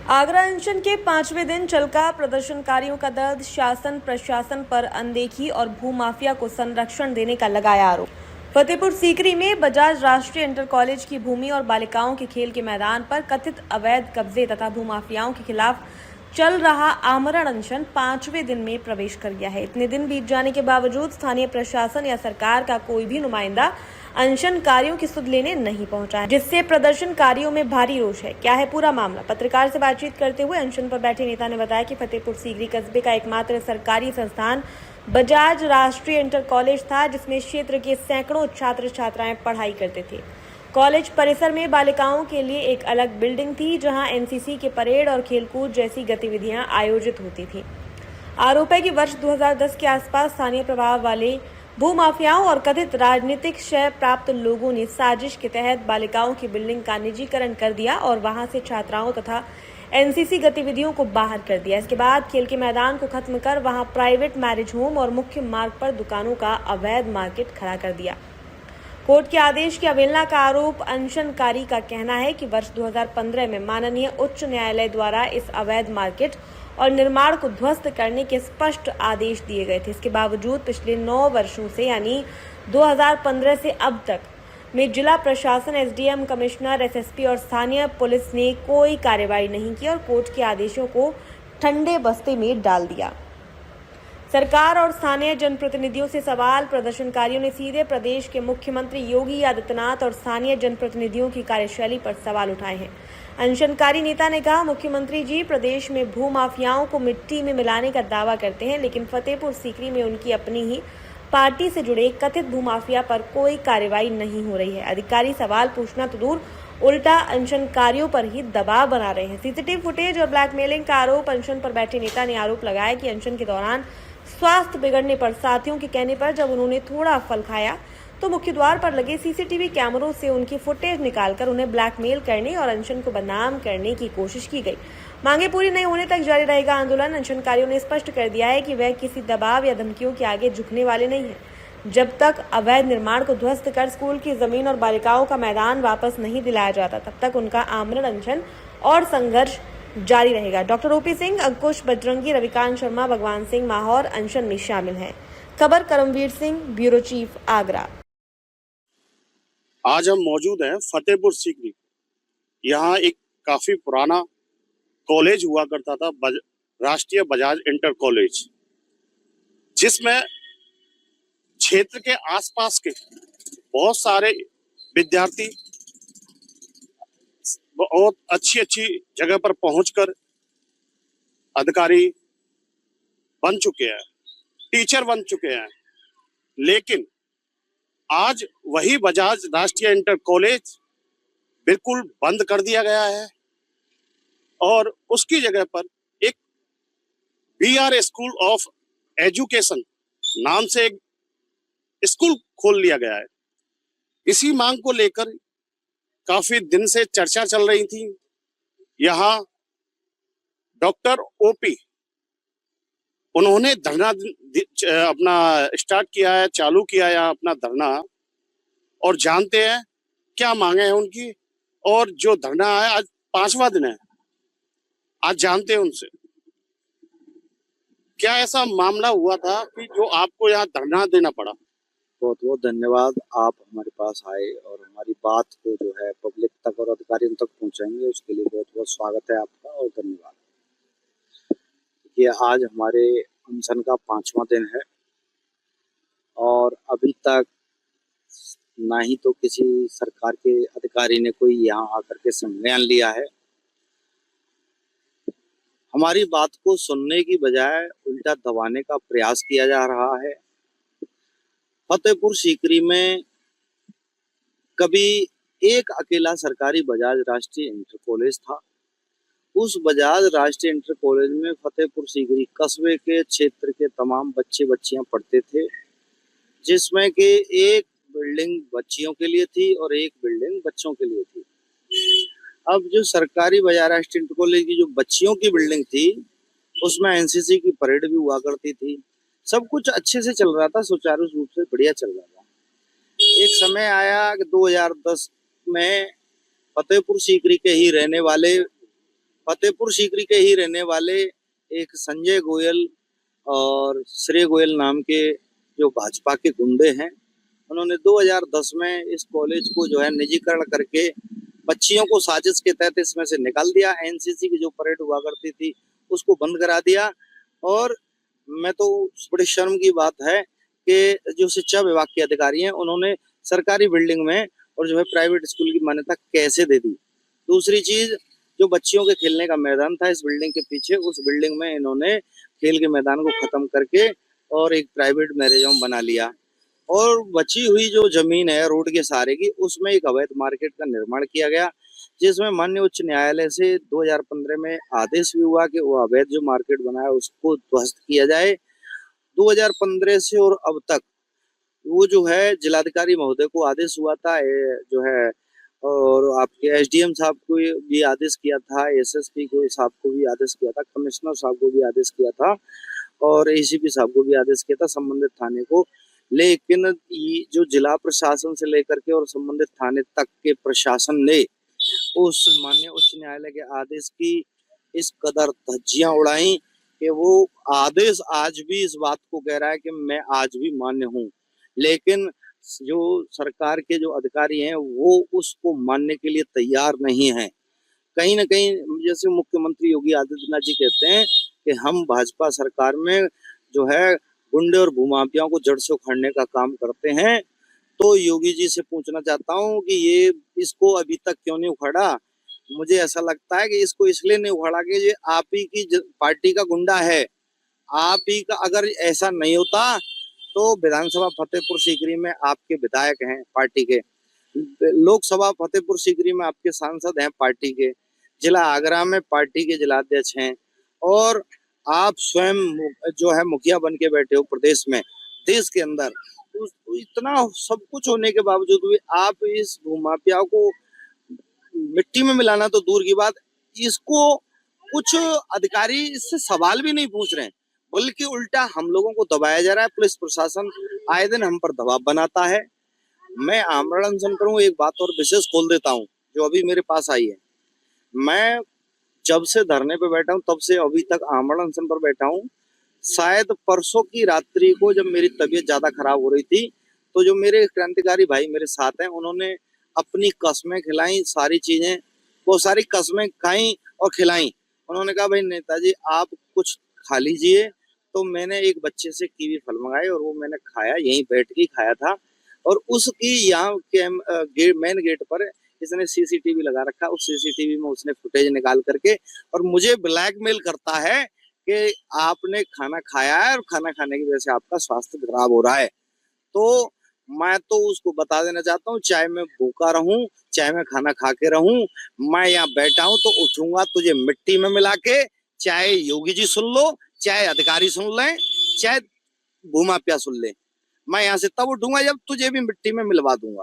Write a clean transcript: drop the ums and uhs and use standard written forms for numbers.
आगरा अनशन के 5वें दिन चलका प्रदर्शनकारियों का दर्द, शासन प्रशासन पर अनदेखी और भूमाफिया को संरक्षण देने का लगाया आरोप। फतेहपुर सीकरी में बजाज राष्ट्रीय इंटर कॉलेज की भूमि और बालिकाओं के खेल के मैदान पर कथित अवैध कब्जे तथा भूमाफियाओं के खिलाफ चल रहा आमरण अनशन 5वें दिन में प्रवेश कर गया है। इतने दिन बीत जाने के बावजूद स्थानीय प्रशासन या सरकार का कोई भी नुमाइंदा अनशनकारियों की सुध लेने नहीं पहुंचा है, जिससे प्रदर्शनकारियों में भारी रोष है। क्या है पूरा मामला? पत्रकार से बातचीत करते हुए अनशन पर बैठे नेता ने बताया कि फतेहपुर सीकरी कस्बे का एकमात्र सरकारी संस्थान बजाज राष्ट्रीय इंटर कॉलेज था, जिसमें क्षेत्र के सैकड़ों छात्र छात्राएं पढ़ाई करते थे। कॉलेज परिसर में बालिकाओं के लिए एक अलग बिल्डिंग थी, जहां एनसीसी के परेड और खेलकूद जैसी गतिविधियां आयोजित होती थी। आरोप है कि वर्ष 2010 के आसपास स्थानीय प्रभाव वाले भूमाफियाओं और कथित राजनीतिक शय प्राप्त लोगों ने साजिश के तहत बालिकाओं की बिल्डिंग का निजीकरण कर दिया और वहां से छात्राओं तथा एनसीसी गतिविधियों को बाहर कर दिया। इसके बाद खेल के मैदान को खत्म कर वहां प्राइवेट मैरिज होम और मुख्य मार्ग पर दुकानों का अवैध मार्केट खड़ा कर दिया। कोर्ट के आदेश की अवहेलना का आरोप। अनशनकारी का कहना है कि वर्ष 2015 में माननीय उच्च न्यायालय द्वारा इस अवैध मार्केट और निर्माण को ध्वस्त करने के स्पष्ट आदेश दिए गए थे। इसके बावजूद पिछले 9 वर्षों से यानी 2015 से अब तक में जिला प्रशासन, एसडीएम, कमिश्नर, एसएसपी और स्थानीय पुलिस ने कोई कार्रवाई नहीं की और कोर्ट के आदेशों को ठंडे बस्ते में डाल दिया। सरकार और स्थानीय जनप्रतिनिधियों से सवाल। प्रदर्शनकारियों ने सीधे प्रदेश के मुख्यमंत्री योगी आदित्यनाथ और स्थानीय जनप्रतिनिधियों की कार्यशैली पर सवाल उठाए हैं। अनशनकारी नेता ने कहा, मुख्यमंत्री जी प्रदेश में भूमाफियाओं को मिट्टी में मिलाने का दावा करते हैं, लेकिन फतेहपुर सीकरी में उनकी अपनी ही पार्टी से जुड़े कथित भूमाफिया पर कोई कार्रवाई नहीं हो रही है। अधिकारी सवाल पूछना तो दूर, उल्टा अनशनकारियों पर ही दबाव बना रहे हैं। सीसीटीवी फुटेज और ब्लैकमेलिंग का आरोप। अनशन पर बैठे नेता ने आरोप लगाया कि अनशन के दौरान स्वास्थ्य बिगड़ने पर साथियों के कहने पर जब उन्होंने थोड़ा फल खाया तो मुख्य द्वार पर लगे सीसीटीवी कैमरों से उनकी फुटेज निकालकर उन्हें ब्लैकमेल करने और अनशन को बदनाम करने की कोशिश की गई। मांगे पूरी नहीं होने तक जारी रहेगा आंदोलन। अनशनकारियों ने स्पष्ट कर दिया है कि वह किसी दबाव या धमकियों के आगे झुकने वाले नहीं हैं। जब तक अवैध निर्माण को ध्वस्त कर स्कूल की जमीन और बालिकाओं का मैदान वापस नहीं दिलाया जाता, तब तक उनका आमरण अनशन और संघर्ष जारी रहेगा। डॉक्टर ओपी सिंह, अंकुश बजरंगी, रविकांत शर्मा, भगवान सिंह माहौर अनशन में शामिल हैं। खबर करमवीर सिंह, ब्यूरो चीफ, आगरा। आज हम मौजूद हैं फतेहपुर सीकरी। यहाँ एक काफी पुराना कॉलेज हुआ करता था, राष्ट्रीय बजाज इंटर कॉलेज, जिसमें क्षेत्र के आसपास के बहुत सारे विद्यार्थी बहुत अच्छी अच्छी जगह पर पहुंचकर अधिकारी बन चुके हैं, टीचर बन चुके हैं। लेकिन आज वही बजाज राष्ट्रीय इंटर कॉलेज बिल्कुल बंद कर दिया गया है और उसकी जगह पर एक बीआर स्कूल ऑफ एजुकेशन नाम से एक स्कूल खोल लिया गया है। इसी मांग को लेकर काफी दिन से चर्चा चल रही थी। यहाँ डॉक्टर ओपी, उन्होंने धरना अपना स्टार्ट किया है, चालू किया है अपना धरना, और जानते हैं क्या मांगे हैं उनकी। और जो धरना है आज 5वां दिन है, आज जानते हैं उनसे क्या ऐसा मामला हुआ था कि जो आपको यहाँ धरना देना पड़ा। बहुत बहुत धन्यवाद, आप हमारे पास आए और हमारी बात को जो है पब्लिक तक और अधिकारियों तक पहुंचाएंगे, उसके लिए बहुत बहुत स्वागत है आपका और धन्यवाद। ये आज हमारे अनशन का 5वां दिन है और अभी तक ना ही तो किसी सरकार के अधिकारी ने कोई यहाँ आकर के संज्ञान लिया है। हमारी बात को सुनने की बजाय उल्टा दबाने का प्रयास किया जा रहा है। फतेहपुर सीकरी में कभी एक अकेला सरकारी बजाज राष्ट्रीय इंटर कॉलेज था। उस बजाज राष्ट्रीय इंटर कॉलेज में फतेहपुर सीकरी कस्बे के क्षेत्र के तमाम बच्चे बच्चियां पढ़ते थे, जिसमें कि एक बिल्डिंग बच्चियों के लिए थी और एक बिल्डिंग बच्चों के लिए थी। अब जो सरकारी बजाज राष्ट्रीय इंटर कॉलेज की जो बच्चियों की बिल्डिंग थी, उसमें एनसीसी की परेड भी हुआ करती थी। सब कुछ अच्छे से चल रहा था, सुचारू रूप से बढ़िया चल रहा था। एक समय आया कि 2010 में फतेहपुर सीकरी के ही रहने वाले फतेहपुर सीकरी के ही रहने वाले एक संजय गोयल और श्रेय गोयल नाम के जो भाजपा के गुंडे हैं, उन्होंने 2010 में इस कॉलेज को जो है निजीकरण करके बच्चियों को साजिश के तहत इसमें से निकाल दिया। एनसीसी की जो परेड हुआ करती थी उसको बंद करा दिया। और मैं तो बड़ी शर्म की बात है कि जो शिक्षा विभाग के अधिकारी हैं उन्होंने सरकारी बिल्डिंग में और जो है प्राइवेट स्कूल की मान्यता कैसे दे दी। दूसरी चीज, जो बच्चियों के खेलने का मैदान था इस बिल्डिंग के पीछे, उस बिल्डिंग में इन्होंने खेल के मैदान को खत्म करके और एक प्राइवेट मैरिज होम बना लिया। और बची हुई जो जमीन है रोड के सहारे की, उसमें एक अवैध मार्केट का निर्माण किया गया, जिसमें माननीय उच्च न्यायालय से 2015 में आदेश भी हुआ कि वो अवैध जो मार्केट बना है उसको ध्वस्त किया जाए। 2015 से और अब तक वो जो है जिलाधिकारी महोदय को आदेश हुआ था जो है, और आपके एसडीएम साहब को भी आदेश किया था, एसएसपी को साहब को भी आदेश किया था, कमिश्नर साहब को भी आदेश किया था और एसीपी साहब को भी आदेश किया था संबंधित थाने को। लेकिन ये जो जिला प्रशासन से लेकर के और संबंधित थाने तक के प्रशासन ने उस माननीय उच्च न्यायालय के आदेश की इस कदर धज्जियां उड़ाई कि वो आदेश आज भी इस बात को कह रहा है कि मैं आज भी मान्य हूँ। लेकिन जो सरकार के जो अधिकारी हैं वो उसको मानने के लिए तैयार नहीं है। कहीं ना कहीं जैसे मुख्यमंत्री योगी आदित्यनाथ जी कहते हैं कि हम भाजपा सरकार में जो है गुंडे और भूमाफियाओं को जड़ से उखाड़ने का काम करते हैं। तो योगी जी से पूछना चाहता हूँ कि ये इसको अभी तक क्यों नहीं उखाड़ा। मुझे ऐसा लगता है कि इसको इसलिए नहीं उखाड़ा कि ये आप ही की पार्टी का गुंडा है। आप ही का अगर ऐसा नहीं होता तो विधानसभा फतेहपुर सीकरी में आपके विधायक हैं पार्टी के, लोकसभा फतेहपुर सीकरी में आपके सांसद हैं पार्टी के, जिला आगरा में पार्टी के जिलाध्यक्ष हैं और आप स्वयं जो है मुखिया बन के बैठे हो प्रदेश में, देश के अंदर। तो इतना सब कुछ होने के बावजूद भी आप इस भूमाफिया को मिट्टी में मिलाना तो दूर की बात, इसको कुछ अधिकारी इससे सवाल भी नहीं पूछ रहे हैं, बल्कि उल्टा हम लोगों को दबाया जा रहा है। पुलिस प्रशासन आए दिन हम पर दबाव बनाता है। मैं आमरण अनशन करूं, एक बात और विशेष खोल देता हूं जो अभी मेरे पास आई है। मैं जब से धरने पे बैठा हूं तब से अभी तक आमरण अनशन पर बैठा हूं। शायद परसों की रात्रि को जब मेरी तबीयत ज्यादा खराब हो रही थी तो जो मेरे क्रांतिकारी भाई मेरे साथ हैं उन्होंने अपनी कसमें खिलाई, सारी चीजें वो सारी कसमें खाई और खिलाई। उन्होंने कहा भाई नेताजी आप कुछ खा लीजिए। तो मैंने एक बच्चे से कीवी फल मंगाए और वो मैंने खाया, यहीं बैठ के खाया था। और उसकी यहाँ के मेन गेट पर इसने सीसीटीवी लगा रखा, उस सीसीटीवी में उसने फुटेज निकाल करके और मुझे ब्लैकमेल करता है कि आपने खाना खाया है और खाना खाने की वजह से आपका स्वास्थ्य खराब हो रहा है। तो मैं तो उसको बता देना चाहता हूँ, चाहे मैं भूखा रहूं चाहे मैं खाना खा के रहूं, मैं यहाँ बैठा हूं तो उठूंगा तुझे मिट्टी में मिला के, चाहे योगी जी सुन लो, चाहे अधिकारी सुन लें, चाहे भूमाफिया सुन ले। मैं यहाँ से तब उठूंगा जब तुझे भी मिट्टी में मिलवा दूंगा।